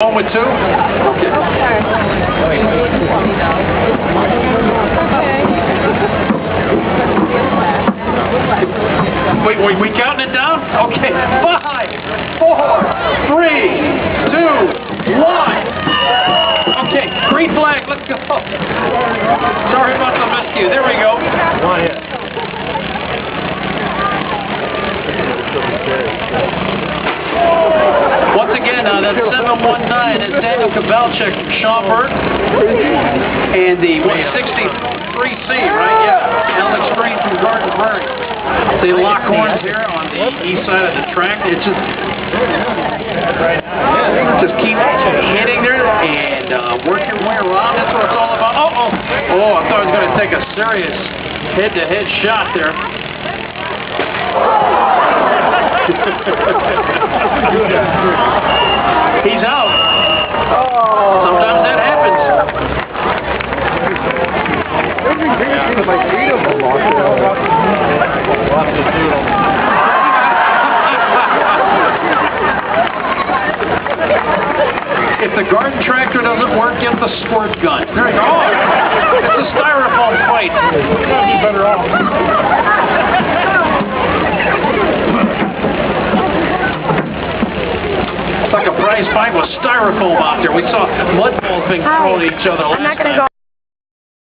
One with two? Okay. Wait, we counting it down? Okay. 5, 4, 3, 2, 1. Okay, green flag, let's go. Sorry about the miscue. There we go. One hit. Once again, that's 719. It's Daniel Kavalchik from Schaumburg. And the 163C, right? Yeah. Alex Green from Garden Prairie. They lock horns here on the east side of the track. It's just keep hitting there and work your way around. That's what it's all about. Oh, I thought I was going to take a serious head-to-head shot there. He's out. Sometimes that happens. If the garden tractor doesn't work, get the squirt gun. There you go. It's a styrofoam fight. You're better off. It's like a prize fight with styrofoam out there. We saw mud balls being thrown at each other last time.